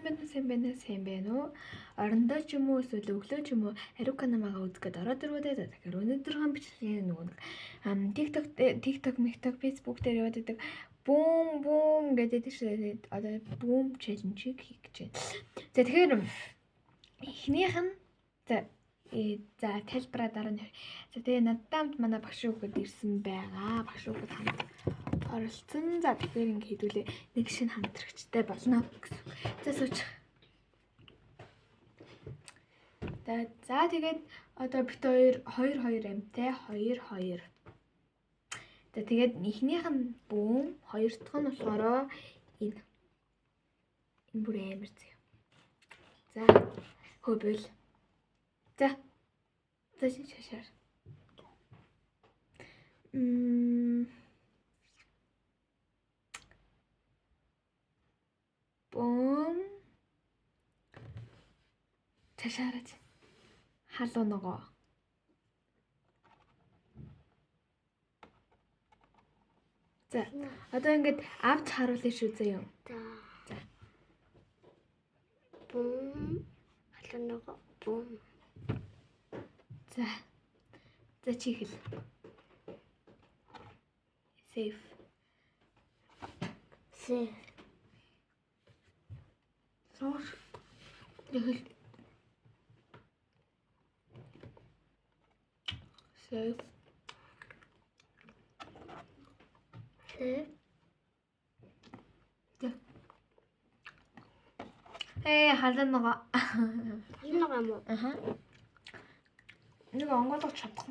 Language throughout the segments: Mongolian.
сайн байна уу? Орондоо ч юм уу эсвэл өглөө ч юм уу Харука намайг үзэх гээд ороод ирвэ дээ. Тэгэхээр өнөөдрийн бичлэгийн нөгөө TikTok, Facebook дээр яваад байдаг бүүм гэдэг чинь одоо бүүм челленжийг хийх гэж байна. За тэгэхээр эхнийх нь за тайлбараа дараа нь. За тэгээ надад манай багш хүүхэд ирсэн байгаа. Багш хүүхэд хамт оролцсон. За тэгэхээр ингэ хийдүүлээ. Нэг шинэ хамтрагчтай болно гэсэн. За сууч. За тэгээд одоо бит хоёр амтай 2. За тэгээд эхнийх нь бүүм, хоёр дахь нь болохоор энэ бүр амар зөө. За хөөбөл. За шашаар. Бүүм. Шашаарч. Халуу нөгөө. За одоо ингэж авч харуулъя шүү зөө юм. За. Бүүм. Халуу нөгөө бүүм. За чи хэл. Safe. Сууш. Хэл. Safe. Халуун нөгөө. Халуун нөгөө юм уу? Аха. Нэг онгойлгож чадах.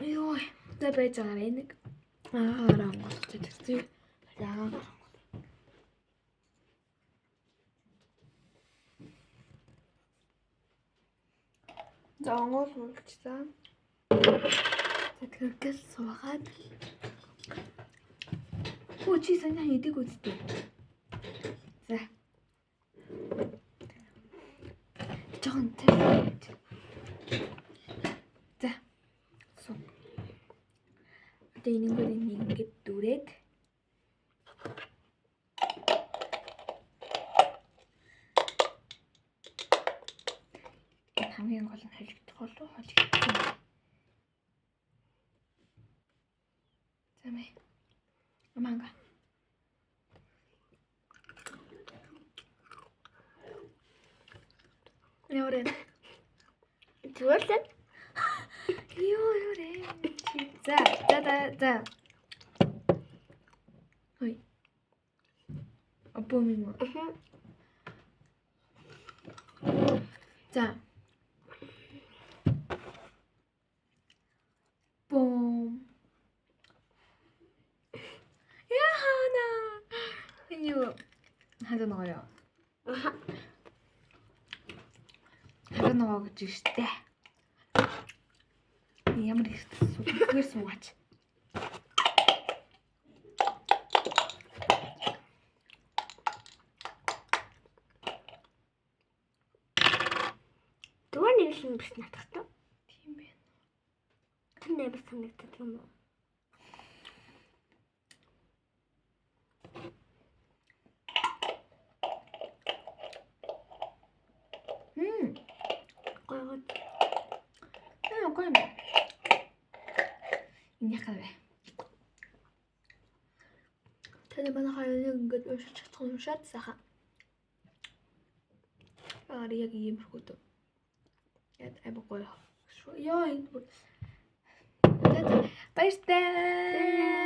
Йоо, тэ байж байгаа нэг. Аагаар онгойлгож чадчих. Яагаад? За онгойлгуулчихсан. За тэргээл суугаад. Хөө чи санаа идэг үстэй. За. Жохон тэр. За. Суу. Одоо энэгээр ингэж дүрээд. Хамгийн гол нь хожигдох болов хожигдох. За мэ. Аманга. Яорэ. Зүрлээ. Яорэ. За. Ой. Апомимо. За. Бум. Яхана. Юу. Хадаа ногоё. Хадаа ногоо гэж штэ. Ямар их зүгээр суугач. Дөрөв нэг л биш натахтай. Тийм байна. Тэр нэр санагддаг юм уу? Гой юм. Энэ яхавэ. Тэний манай хоёрыг ингэж уншиж чадах юм шат сайхан. Яг ийм хөөд. Яд айбгүй. Яа энэ. Баяртай.